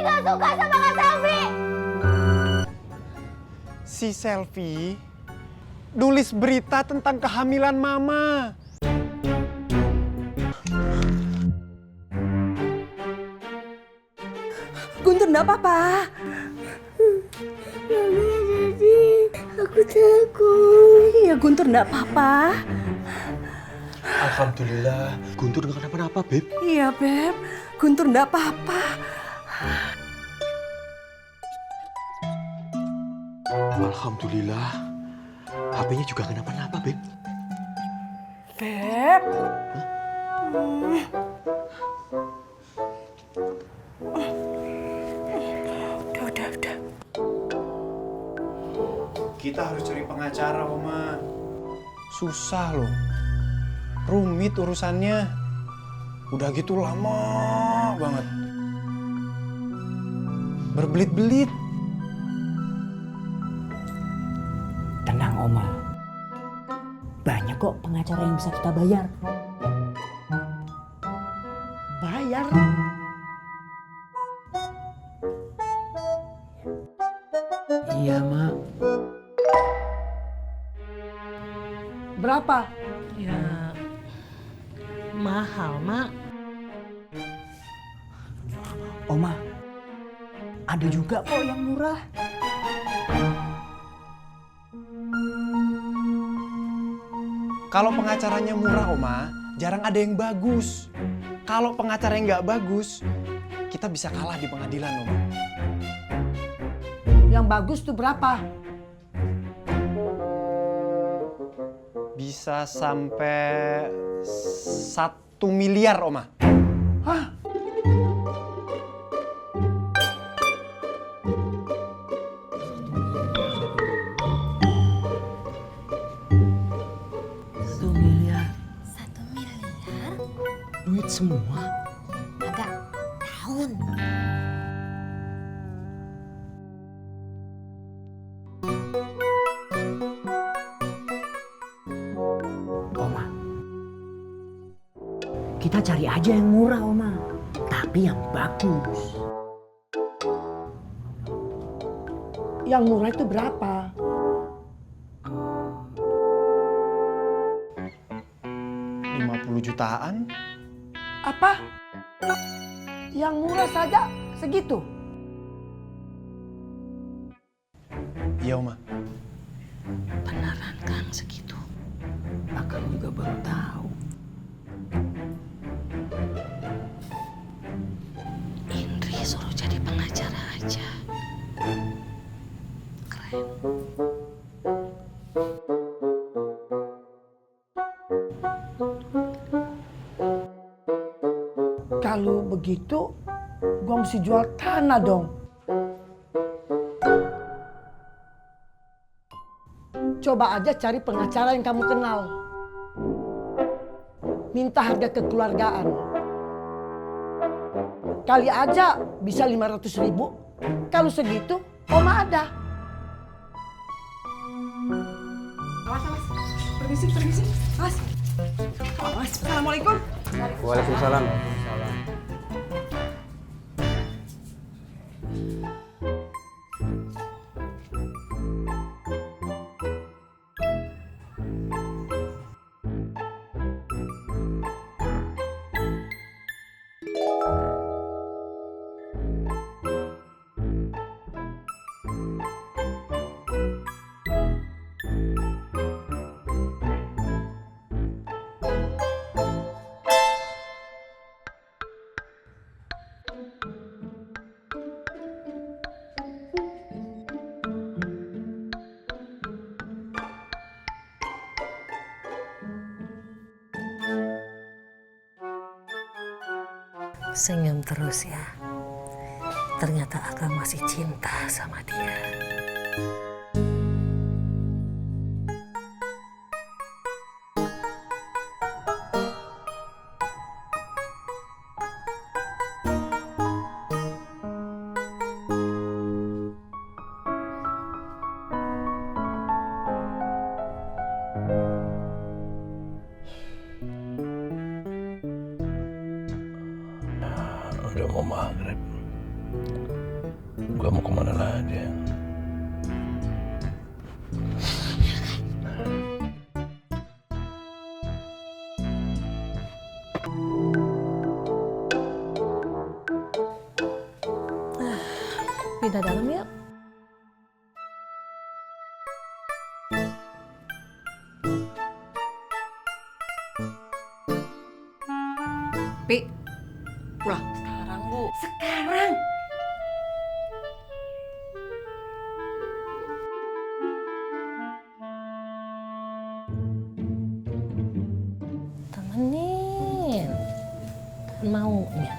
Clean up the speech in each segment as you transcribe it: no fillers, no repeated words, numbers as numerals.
gak suka sama Kak Selvi. Si Selvi nulis berita tentang kehamilan Mama. Guntur enggak apa-apa. Mama, Jadi, aku takut. Iya Guntur enggak apa-apa. Alhamdulillah, Guntur nggak kenapa-napa, Beb. Iya Beb, Guntur enggak apa-apa. Alhamdulillah, HP-nya juga nggak kenapa-napa, Beb. Beb. Udah. Kita harus cari pengacara, Oma. Susah loh. Rumit urusannya. Udah gitu lama banget. Berbelit-belit. Tenang Oma, banyak kok pengacara yang bisa kita bayar. Bayar. Iya Mak. Berapa? Ya mahal Mak. Oma, ada juga kok yang murah. Kalau pengacaranya murah, Oma, jarang ada yang bagus. Kalau pengacara yang nggak bagus, kita bisa kalah di pengadilan, Oma. Yang bagus tuh berapa? Bisa sampai 1 miliar, Oma. Hah? Satu miliar. 1 miliar? Duit semua. Agak tahun. Oma, kita cari aja yang murah Oma, tapi yang bagus. Yang murah itu berapa? 50 jutaan. Apa? Yang murah saja segitu? Iya, Oma. Beneran Kang segitu? Akang juga baru tahu. Indri suruh jadi pengacara aja. Keren. Kalau begitu, gua mesti jual tanah dong. Coba aja cari pengacara yang kamu kenal. Minta harga kekeluargaan. Kali aja bisa 500.000. Kalau segitu, Oma ada. Awas. Permisi. Awas. Assalamualaikum. Waalaikumsalam. Senyum terus ya. Ternyata Akang masih cinta sama dia. Udah mau maghrib. Gua mau kemana lagi? Pindah dalam yuk. Pi, pulang. Sekarang, Bu. Sekarang. Temenin. Kan maunya.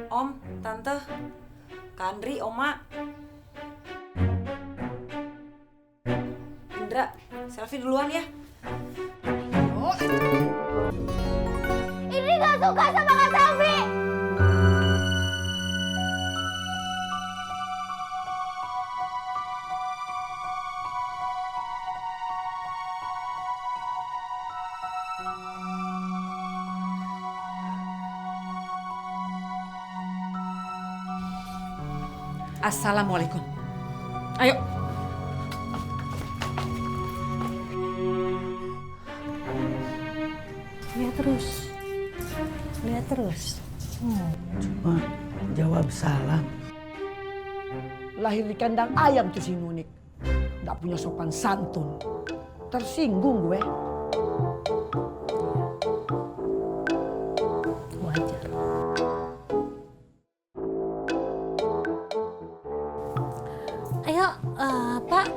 Om, Tante, Kandri, Oma. Indra, selfie duluan ya. Ini gak suka sama Kak Selfie. Assalamualaikum. Ayo. Lihat terus. Lihat terus. Cuma jawab salam. Lahir di kandang ayam tuh si Nunik. Nggak punya sopan santun. Tersinggung gue. Wajar. Ayo, Pak,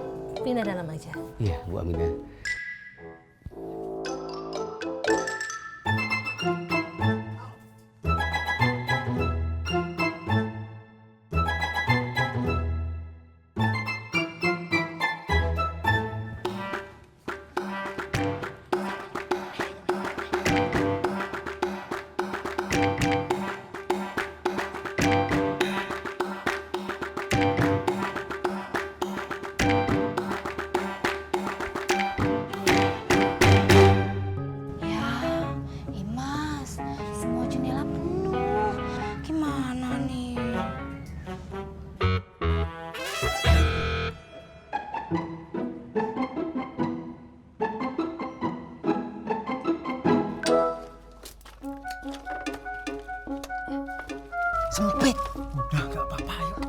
pindah dalam aja. Iya, Bu Aminah. Sempit. Udah gak apa-apa, yuk.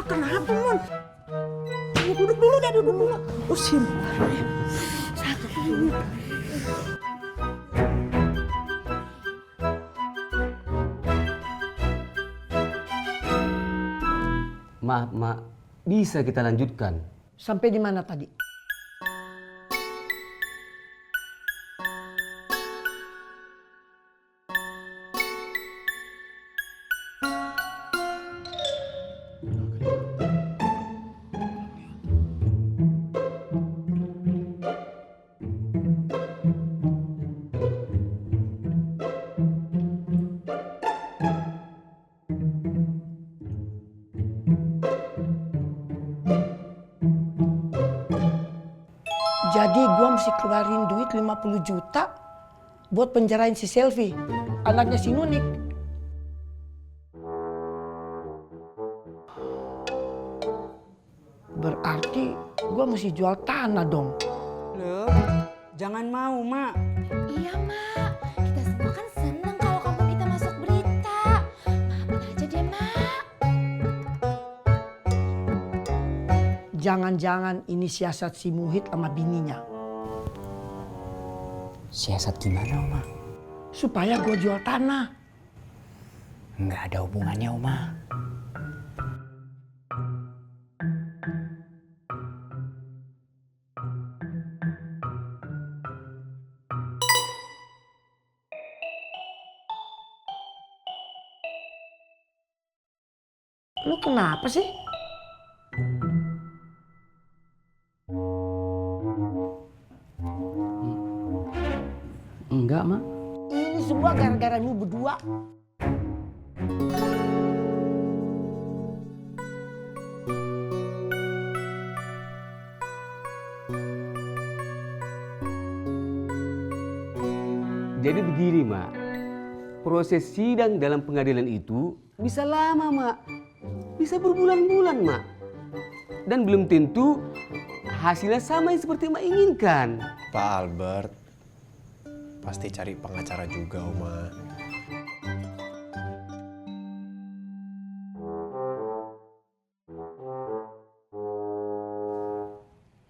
Kenapa, Mon? Duduk dulu dah, duduk dulu. Usim. Satu. Maaf, Mak. Bisa kita lanjutkan? Sampai di mana tadi? Jadi gua mesti keluarin duit 50 juta buat penjarain si Selvi, anaknya si Nunik. Berarti gue mesti jual tanah dong. Loh, jangan mau, Mak. Iya, Mak. Kita semua kan seneng kalau kampung kita masuk berita. Maafin aja deh, Mak. Jangan-jangan ini siasat si Muhid sama bininya. Siasat gimana, Oma? Supaya gue jual tanah. Nggak ada hubungannya, Oma. Lu kenapa sih? Enggak, Mak. Ini semua gara-gara lu berdua. Jadi begini, Mak. Proses sidang dalam pengadilan itu bisa lama, Mak. Bisa berbulan-bulan, Mak. Dan belum tentu hasilnya sama yang seperti Mak inginkan. Pak Albert pasti cari pengacara juga, Oma.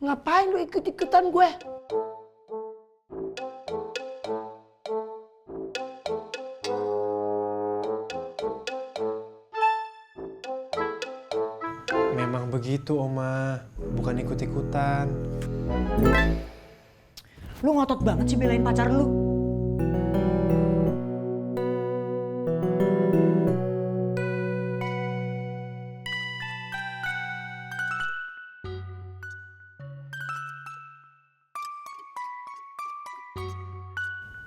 Ngapain lu ikut-ikutan gue? Memang begitu, Oma. Bukan ikut-ikutan. Lu ngotot banget sih belain pacar lu.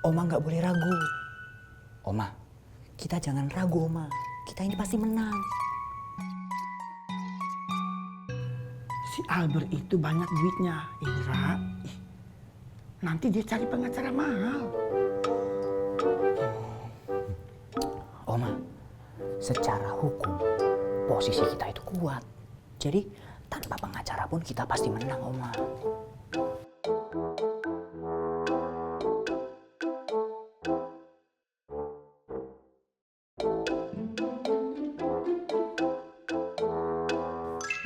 Oma nggak boleh ragu. Oma, kita jangan ragu, Oma. Kita ini pasti menang. Si Albert itu banyak duitnya, Indra. Nanti dia cari pengacara mahal. Oma, secara hukum posisi kita itu kuat. Jadi tanpa pengacara pun kita pasti menang, Oma.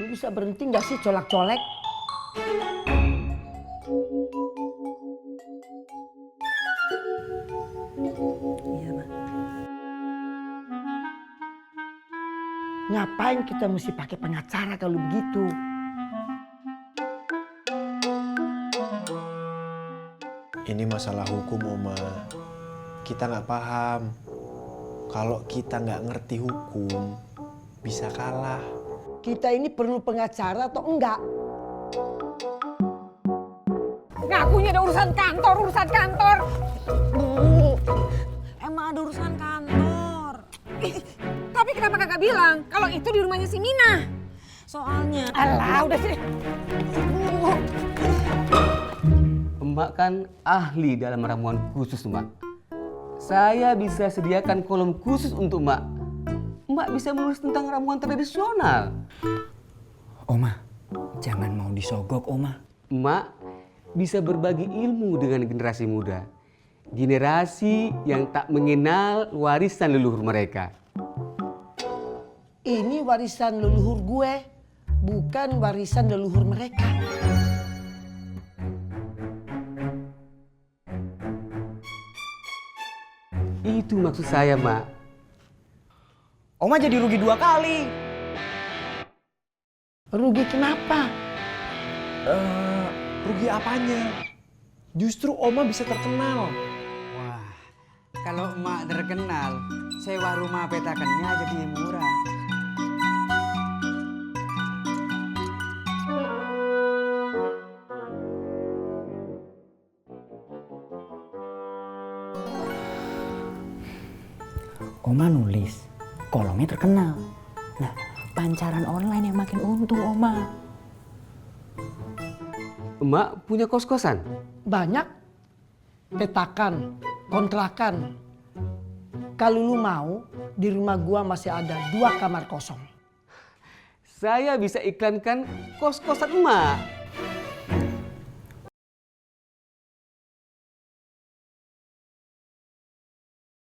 Lu bisa berhenti nggak sih colak-colek? Iya, Ma. Ngapain kita mesti pakai pengacara kalau begitu? Ini masalah hukum, Oma. Kita nggak paham. Kalau kita nggak ngerti hukum, bisa kalah. Kita ini perlu pengacara atau enggak? Ngakunya ada urusan kantor. Emang ada urusan kantor. Tapi kenapa kagak bilang kalau itu di rumahnya si Mina? Soalnya... Alah, udah sih. Emak kan ahli dalam ramuan khusus, Mak. Saya bisa sediakan kolom khusus untuk Mak. Mak bisa menulis tentang ramuan tradisional. Oma, jangan mau disogok, Oma. Mak bisa berbagi ilmu dengan generasi muda. Generasi yang tak mengenal warisan leluhur mereka. Ini warisan leluhur gue, bukan warisan leluhur mereka. Itu maksud saya, Mak. Oma jadi rugi 2 kali. Rugi kenapa? Rugi apanya? Justru Oma bisa terkenal. Wah, kalau emak terkenal, sewa rumah petakannya jadi murah. Oma nulis, kolomnya terkenal. Nah, pancaran online yang makin untung, Oma. Emak punya kos-kosan? Banyak. Petakan, kontrakan. Kalau lu mau, di rumah gua masih ada 2 kamar kosong. Saya bisa iklankan kos-kosan emak.